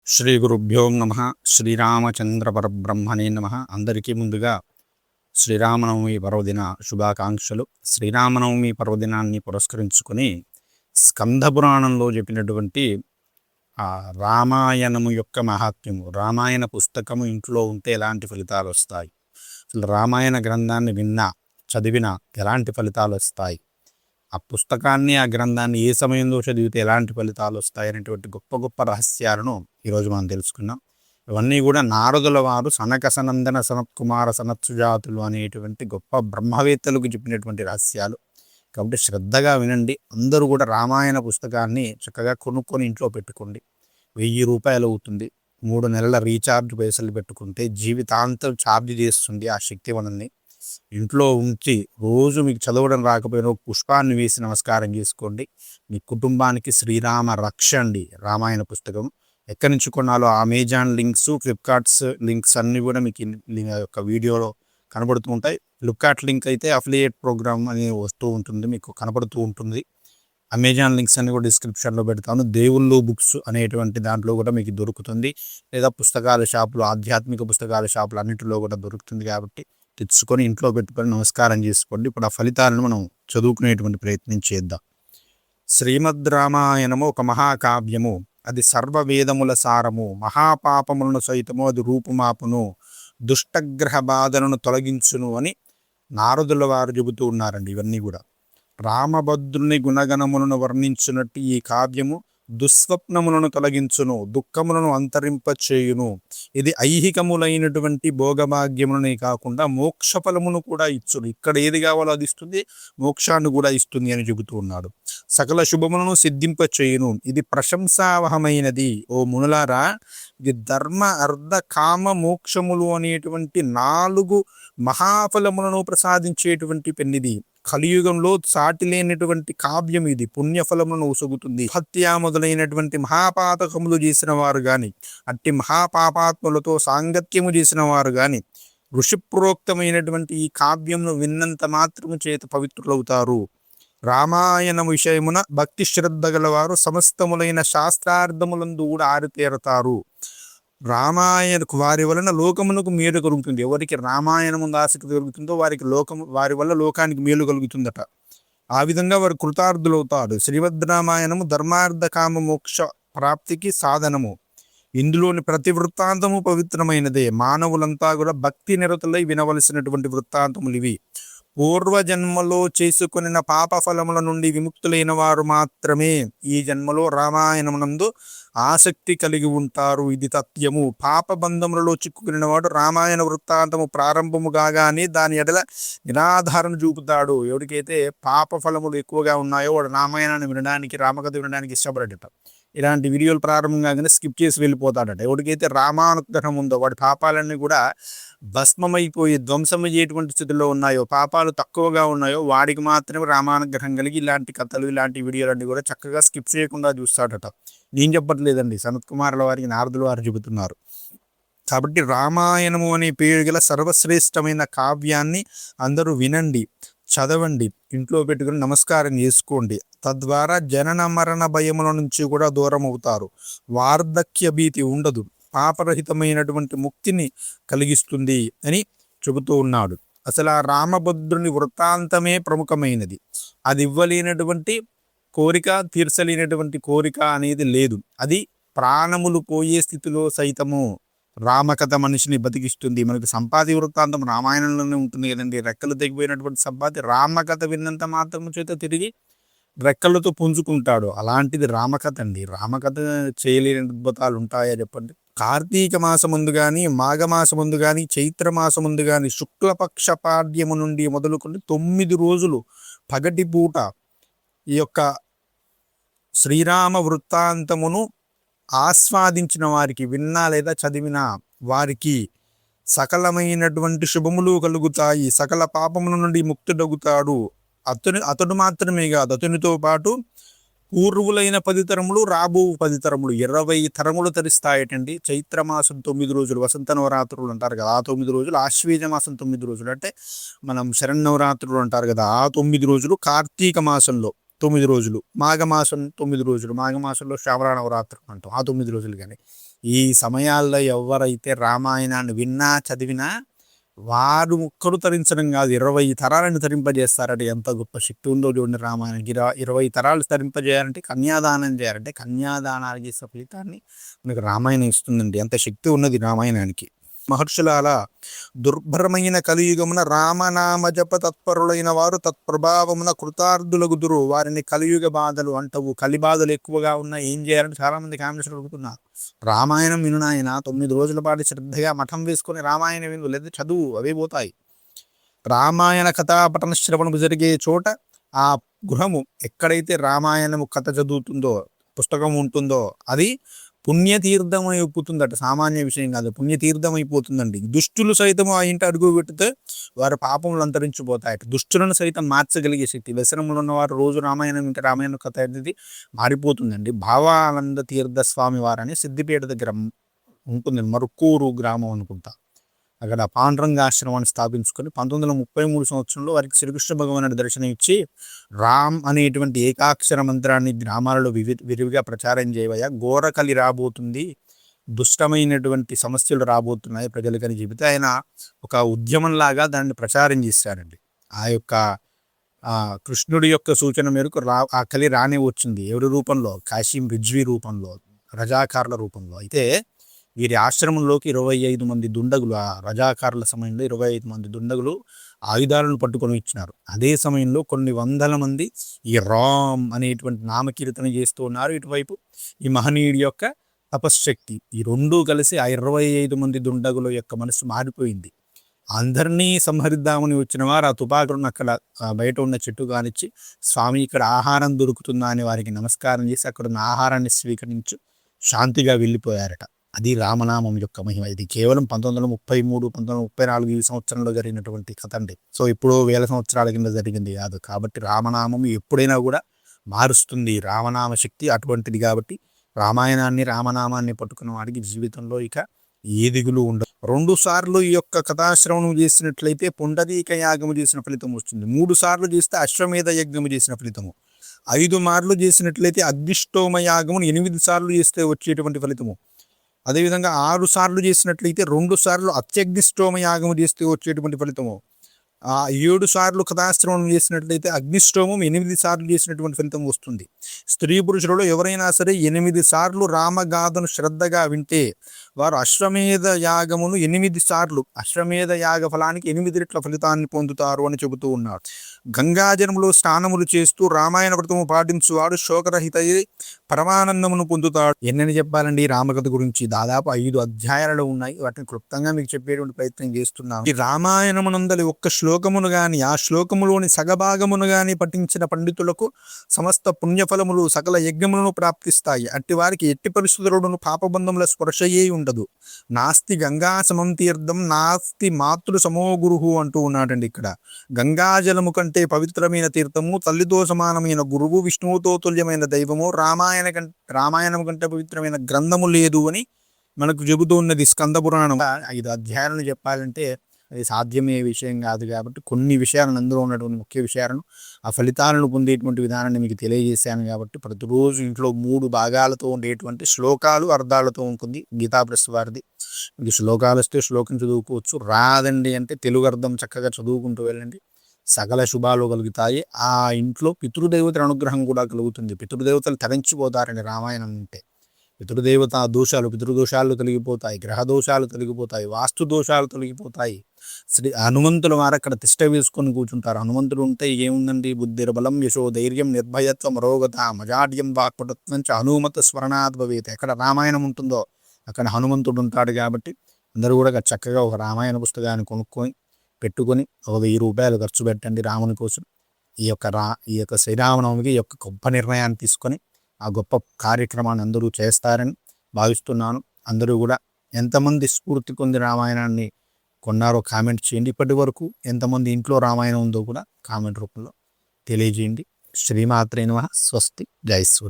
శ్రీ గురుభ్యో నమ. శ్రీరామచంద్ర పరబ్రహ్మణే నమ. అందరికీ ముందుగా శ్రీరామనవమి పర్వదిన శుభాకాంక్షలు. శ్రీరామనవమి పర్వదినాన్ని పురస్కరించుకొని స్కంద పురాణంలో చెప్పినటువంటి ఆ రామాయణము యొక్క మహాత్మ్యము, రామాయణ పుస్తకము ఇంట్లో ఉంటే ఎలాంటి ఫలితాలు వస్తాయి, అసలు రామాయణ గ్రంథాన్ని విన్నా చదివినా ఎలాంటి ఫలితాలు వస్తాయి, ఆ పుస్తకాన్ని ఆ గ్రంథాన్ని ఏ సమయంలో చదివితే ఎలాంటి ఫలితాలు వస్తాయి అనేటువంటి గొప్ప గొప్ప రహస్యాలను ఈరోజు మనం తెలుసుకున్నాం. ఇవన్నీ కూడా నారదుల వారు సనక సనందన సనత్కుమార సనత్సుజాతులు అనేటువంటి గొప్ప బ్రహ్మవేత్తలకు చెప్పినటువంటి రహస్యాలు. కాబట్టి శ్రద్ధగా వినండి. అందరూ కూడా రామాయణ పుస్తకాన్ని చక్కగా కొనుక్కొని ఇంట్లో పెట్టుకోండి. 1000 రూపాయలు అవుతుంది. 3 నెలల రీఛార్జ్ పైసలు పెట్టుకుంటే జీవితాంతం ఛార్జ్ చేస్తుంది ఆ శక్తి మనల్ని. ఇంట్లో ఉంచి రోజు మీకు చదవడం రాకపోయినా ఒక పుష్పాన్ని వేసి నమస్కారం చేసుకోండి. మీ కుటుంబానికి శ్రీరామ రక్ష అండి రామాయణ పుస్తకం. ఎక్కడి నుంచి కొనాలో అమెజాన్ లింక్స్, ఫ్లిప్కార్ట్స్ లింక్స్ అన్నీ కూడా మీకు యొక్క వీడియోలో కనబడుతూ ఉంటాయి. ఫ్లిప్కార్ట్ లింక్ అయితే అఫిలియేట్ ప్రోగ్రామ్ అని వస్తూ ఉంటుంది, మీకు కనబడుతూ ఉంటుంది. అమెజాన్ లింక్స్ అన్ని కూడా డిస్క్రిప్షన్లో పెడతాను. దేవుళ్ళు బుక్స్ అనేటువంటి దాంట్లో కూడా మీకు దొరుకుతుంది, లేదా పుస్తకాల షాపులు, ఆధ్యాత్మిక పుస్తకాల షాపులు అన్నింటిలో కూడా దొరుకుతుంది. కాబట్టి తెచ్చుకొని ఇంట్లో పెట్టుకొని నమస్కారం చేసుకోండి. ఇప్పుడు ఆ ఫలితాలను మనం చదువుకునేటువంటి ప్రయత్నం చేద్దాం. శ్రీమద్ రామాయణము ఒక మహాకావ్యము, అది సర్వవేదముల సారము. మహాపాపములను సైతము అది రూపుమాపును, దుష్టగ్రహ బాధలను తొలగించును అని నారదుల వారు చెబుతూ ఉన్నారండి. ఇవన్నీ కూడా రామభద్రుని గుణగణములను వర్ణించున్నట్టు ఈ కావ్యము దుస్వప్నములను తొలగించును, దుఃఖములను అంతరింపచేయును. ఇది ఐహికములైనటువంటి భోగభాగ్యములనే కాకుండా మోక్ష ఫలమును కూడా ఇచ్చును. ఇక్కడ ఏది కావాలో అది ఇస్తుంది, మోక్షాన్ని కూడా ఇస్తుంది అని చెబుతూ ఉన్నాడు. సకల శుభములను సిద్ధింపచేయును. ఇది ప్రశంసావహమైనది. ఓ మునులారా, ఇది ధర్మ అర్ధ కామ మోక్షములు అనేటువంటి 4 మహాఫలములను ప్రసాదించేటువంటి పెన్నిది. కలియుగంలో సాటి లేనటువంటి కావ్యం ఇది. పుణ్యఫలములను ఉసగుతుంది. హత్య మొదలైనటువంటి మహాపాతకములు చేసిన వారు గాని, అట్టి మహాపాపాత్ములతో సాంగత్యము చేసిన వారు గాని ఋషిప్రోక్తమైనటువంటి ఈ కావ్యంను విన్నంత మాత్రము చేత పవిత్రులవుతారు. రామాయణ విషయమున భక్తి శ్రద్ధ గలవారు సమస్తములైన శాస్త్రార్థములందు కూడా ఆరితేరతారు. రామాయణకు వారి వలన లోకమునకు మేలు కలుగుతుంది. ఎవరికి రామాయణం ఆసక్తి కలుగుతుందో వారి వల్ల లోకానికి మేలు కలుగుతుందట. ఆ విధంగా వారు కృతార్థులవుతారు. శ్రీమద్ రామాయణము ధర్మార్థ కామ మోక్ష ప్రాప్తికి సాధనము. ఇందులోని ప్రతి వృత్తాంతము పవిత్రమైనదే. మానవులంతా కూడా భక్తి నిరతులై వినవలసినటువంటి వృత్తాంతములు ఇవి. పూర్వజన్మలో చేసుకున్న పాప ఫలముల నుండి విముక్తులైన వారు మాత్రమే ఈ జన్మలో రామాయణమునందు ఆసక్తి కలిగి ఉంటారు. ఇది తథ్యము. పాప బంధములలో చిక్కుకున్న వాడు రామాయణ వృత్తాంతము ప్రారంభము కాగానే దాని ఎడల నిరాధారణ చూపుతాడు. ఎవరికైతే పాప ఫలములు ఎక్కువగా ఉన్నాయో వాడు రామాయణాన్ని వినడానికి, రామకథ వినడానికి ఇష్టపడట. ఇలాంటి వీడియోలు ప్రారంభం కాగానే స్కిప్ చేసి వెళ్ళిపోతాడట. ఎవరికైతే రామానుగ్రహం ఉందో వాడి పాపాలన్నీ కూడా భస్మమైపోయి ధ్వంసమయ్యేటువంటి స్థితిలో ఉన్నాయో, పాపాలు తక్కువగా ఉన్నాయో వాడికి మాత్రమే రామానుగ్రహం కలిగి ఇలాంటి కథలు, ఇలాంటి వీడియోలన్నీ కూడా చక్కగా స్కిప్ చేయకుండా చూస్తాడట. నేను చెప్పట్లేదండి, సనత్కుమారుల వారికి నారదుల వారు చెబుతున్నారు. కాబట్టి రామాయణము అనే పేరు గల సర్వశ్రేష్టమైన కావ్యాన్ని అందరూ వినండి, చదవండి, ఇంట్లో పెట్టుకుని నమస్కారం చేసుకోండి. తద్వారా జనన మరణ భయముల నుంచి కూడా దూరం అవుతారు. వార్ధక్య భీతి ఉండదు. పాపరహితమైనటువంటి ముక్తిని కలిగిస్తుంది అని చెబుతూ ఉన్నాడు. అసలు ఆ రామభద్రుని వృత్తాంతమే ప్రముఖమైనది. అది ఇవ్వలేనటువంటి కోరిక, తీర్చలేనటువంటి కోరిక అనేది లేదు. అది ప్రాణములు పోయే స్థితిలో సైతము రామకథ మనిషిని బతికిస్తుంది. మనకి సంపాతి వృత్తాంతం రామాయణంలోనే ఉంటుంది కదండి. రెక్కలు తెగిపోయినటువంటి సంపాతి రామకథ విన్నంత మాత్రం చేత తిరిగి రెక్కలతో పుంజుకుంటాడు. అలాంటిది రామకథ అండి. రామకథ చేయలేని అద్భుతాలు ఉంటాయా చెప్పండి. కార్తీక మాసముందు కానీ, మాఘమాసముందు కానీ, చైత్ర మాసముందు కానీ, శుక్లపక్ష పాడ్యము నుండి మొదలుకొని 9 రోజులు పగటి పూట ఈ యొక్క శ్రీరామ వృత్తాంతమును ఆస్వాదించిన వారికి, విన్నా లేదా చదివిన వారికి సకలమైనటువంటి శుభములు కలుగుతాయి. సకల పాపముల నుండి ముక్తుడగుతాడు. అతడు మాత్రమే కాదు, అతనితో పాటు పూర్వులైన 10 తరములు, రాబో 10 తరములు, 20 తరములు తరిస్తాయటండి. చైత్రమాసం 9 రోజులు, వసంత నవరాత్రులు అంటారు కదా, ఆ 9 రోజులు, ఆశ్వేజ మాసం 9 రోజులు, అంటే మనం శరన్నవరాత్రులు అంటారు కదా, ఆ 9 రోజులు, కార్తీక మాసంలో 9 రోజులు, మాఘమాసం 9 రోజులు, మాఘమాసంలో శ్రావణ నవరాత్రులు అంటాం, ఆ 9 రోజులు. కానీ ఈ సమయాల్లో ఎవరైతే రామాయణాన్ని విన్నా చదివినా వారు ఒక్కరు తరించడం కాదు, 20 తరాలను తరింపజేస్తారంటే ఎంత గొప్ప శక్తి ఉందో చూడండి. రామాయణానికి 20 తరాలు తరింపజేయాలంటే కన్యాదానం చేయాలంటే కన్యాదానాలు చేసే ఫలితాన్ని మనకు రామాయణం ఇస్తుందండి. ఎంత శక్తి ఉన్నది రామాయణానికి. మహర్షులారా, దుర్భరమైన కలియుగమున రామనామ జప తత్పరులైన వారు తత్ప్రభావమున కృతార్థులగుదురు. వారిని కలియుగ బాధలు అంటవు, కలి బాధలు ఎక్కువగా ఉన్నాయి, ఏం చేయాలని చాలా మంది కామెంట్స్ అడుగుతున్నారు. రామాయణం విను నాయన, 9 రోజుల పాటు శ్రద్ధగా మఠం వేసుకొని రామాయణం విను, లేదా చదువు, అవే పోతాయి. రామాయణ కథాపఠన శ్రవణము జరిగే చోట ఆ గృహము ఎక్కడైతే రామాయణము కథ చదువుతుందో, పుస్తకం ఉంటుందో అది పుణ్యతీర్థం అయిపోతుందట. సామాన్య విషయం కాదు, పుణ్యతీర్థం అయిపోతుందండి. దుష్టులు సైతం ఆ ఇంట అడుగు పెడితే వారి పాపములు అంతరించిపోతాయట. దుష్టులను సైతం మార్చగలిగే శక్తి, వ్యసనములు ఉన్నవారు రోజు రామాయణం ఇంట రామాయణ కథ అనేది మారిపోతుందండి. భావానంద తీర్థ స్వామి వారని సిద్దిపేట దగ్గర ఉంటుంది, మరుక్కూరు గ్రామం అనుకుంటా. అక్కడ పాండురంగాశ్రమాన్ని స్థాపించుకొని 1933 సంవత్సరంలో వారికి శ్రీకృష్ణ భగవానుడి దర్శనం ఇచ్చి రామ్ అనేటువంటి ఏకాక్షర మంత్రాన్ని గ్రామాలలో విరివిగా ప్రచారం చేయవయ్యా, ఘోరకలి రాబోతుంది, దుష్టమైనటువంటి సమస్యలు రాబోతున్నాయి ప్రజలకని చెబితే ఆయన ఒక ఉద్యమంలాగా దాన్ని ప్రచారం చేశారండి. ఆ యొక్క కృష్ణుడి యొక్క సూచన మేరకు ఆ కలి రానే వచ్చింది. ఎవరి రూపంలో? కాశీం రిజ్వీ రూపంలో, రజాకారుల రూపంలో. అయితే వీరి ఆశ్రమంలోకి 25 మంది దుండగులు, ఆ రజాకారుల సమయంలో 25 మంది దుండగులు ఆయుధాలను పట్టుకొని ఇచ్చినారు. అదే సమయంలో కొన్ని వందల మంది ఈ రామ్ అనేటువంటి నామకీర్తన చేస్తూ ఉన్నారు. ఇటువైపు ఈ మహనీయుడి యొక్క తపశ్శక్తి, ఈ రెండూ కలిసి ఆ 25 మంది దుండగుల యొక్క మనసు మారిపోయింది. అందరినీ సంహరిద్దామని వచ్చిన వారు ఆ తుపాకులను అక్కడ బయట ఉన్న చెట్టు కానిచ్చి, స్వామి ఇక్కడ ఆహారం దొరుకుతుందా అని వారికి నమస్కారం చేసి అక్కడ ఉన్న ఆహారాన్ని స్వీకరించి శాంతిగా వెళ్ళిపోయారట. అది రామనామం యొక్క మహిమ. ఇది కేవలం 1933, 1934 ఈ సంవత్సరంలో జరిగినటువంటి కథ అండి. సో ఇప్పుడు 1000 సంవత్సరాల కింద జరిగింది కాదు. కాబట్టి రామనామం ఎప్పుడైనా కూడా మారుస్తుంది. రామనామ శక్తి అటువంటిది. కాబట్టి రామాయణాన్ని, రామనామాన్ని పట్టుకున్న వాడికి జీవితంలో ఇక ఏ దిగులు ఉండదు. 2 సార్లు ఈ యొక్క కథాశ్రవణం చేసినట్లయితే పుండరీక యాగము చేసిన ఫలితం వస్తుంది. 3 సార్లు చేస్తే అశ్వమేధ యజ్ఞము చేసిన ఫలితము, 5 మార్లు చేసినట్లయితే అగ్నిష్టోమ యాగమును 8 సార్లు చేస్తే వచ్చేటువంటి ఫలితము, అదేవిధంగా 6 సార్లు చేసినట్లయితే 2 సార్లు అత్యగ్నిష్టోమ యాగము చేస్తే వచ్చేటువంటి ఫలితము, 7 సార్లు కథాశ్రవణం చేసినట్లయితే అగ్నిష్టోమం 8 సార్లు చేసినటువంటి ఫలితం వస్తుంది. స్త్రీ పురుషులలో ఎవరైనా సరే 8 సార్లు రామగాథను శ్రద్ధగా వింటే వారు అశ్వమేధ యాగమును 8 సార్లు, అశ్వమేధ యాగ ఫలానికి 8 రెట్ల ఫలితాన్ని పొందుతారు అని చెబుతూ ఉన్నారు. గంగాజలములో స్నానములు చేస్తూ రామాయణ వ్రతము పాటించువాడు శోకరహిత పరమానందమును పొందుతాడు. ఎన్నని చెప్పాలండి రామకథ గురించి? దాదాపు 5 అధ్యాయాలు ఉన్నాయి. వాటిని క్లుప్తంగా మీకు చెప్పేటువంటి ప్రయత్నం చేస్తున్నాను. ఈ రామాయణమునందలి ఒక్క శ్లోకమును గాని, ఆ శ్లోకములోని సగభాగమును గాని పఠించిన పండితులకు సమస్త పుణ్యఫలములు, సకల యజ్ఞములను ప్రాప్తిస్తాయి. అట్టి వారికి ఎట్టి పరిస్థితులను పాపబంధముల స్పర్శయే ఉండదు. నాస్తి గంగా సమం తీర్థం నాస్తి మాతృ సమో గురువు అంటూ ఉన్నాడండి. ఇక్కడ గంగాజలము కంటే పవిత్రమైన తీర్థము, తల్లితో సమానమైన గురువు, విష్ణువుతో తుల్యమైన దైవము, రామాయణం కంటే పవిత్రమైన గ్రంథము లేదు అని మనకు చెబుతూ ఉన్నది స్కంద పురాణం. 5 అధ్యాయాలను చెప్పాలంటే అది సాధ్యమయ్యే విషయం కాదు. కాబట్టి కొన్ని విషయాలను, అందులో ఉన్నటువంటి ముఖ్య విషయాలను, ఆ ఫలితాలను పొందేటువంటి విధానాన్ని మీకు తెలియజేశాను. కాబట్టి ప్రతిరోజు ఇంట్లో 3 భాగాలతో ఉండేటువంటి శ్లోకాలు, అర్థాలతో ఉంటుంది గీతా ప్రెస్ వారిది. మీకు శ్లోకాలు వస్తే శ్లోకం చదువుకోవచ్చు, రాదండి అంటే తెలుగు అర్థం చక్కగా చదువుకుంటూ వెళ్ళండి, సకల శుభాలు కలుగుతాయి. ఆ ఇంట్లో పితృదేవతల అనుగ్రహం కూడా కలుగుతుంది. పితృదేవతలు తరించిపోతారండి రామాయణం అంటే. పితృదేవత దోషాలు, పితృదోషాలు తొలగిపోతాయి, గ్రహ దోషాలు తొలగిపోతాయి, వాస్తు దోషాలు తొలగిపోతాయి. శ్రీ హనుమంతుల వారు అక్కడ తిష్ట వేసుకొని కూర్చుంటారు. హనుమంతుడు ఉంటే ఏముందండి? బుద్ధిర్బలం యశో ధైర్యం నిర్భయత్వం రోగత మజాడ్యం వాక్పటత్వం చ హనుమత స్మరణాత్ భవేత్. ఎక్కడ రామాయణం ఉంటుందో అక్కడ హనుమంతుడు ఉంటాడు. కాబట్టి అందరూ కూడా చక్కగా ఒక రామాయణ పుస్తకాన్ని కొనుక్కొని పెట్టుకొని ఒక 1000 రూపాయలు ఖర్చు పెట్టండి రాముని కోసం. ఈ యొక్క శ్రీరామనవమికి ఈ యొక్క గొప్ప నిర్ణయాన్ని తీసుకొని ఆ గొప్ప కార్యక్రమాన్ని అందరూ చేస్తారని భావిస్తున్నాను. అందరూ కూడా ఎంతమంది స్ఫూర్తి పొంది రామాయణాన్ని కొన్నారో కామెంట్ చేయండి. ఇప్పటి వరకు ఎంతమంది ఇంట్లో రామాయణం ఉందో కూడా కామెంట్ రూపంలో తెలియజేయండి. శ్రీమాత్రే నమః. స్వస్తి. జై శ్రీ.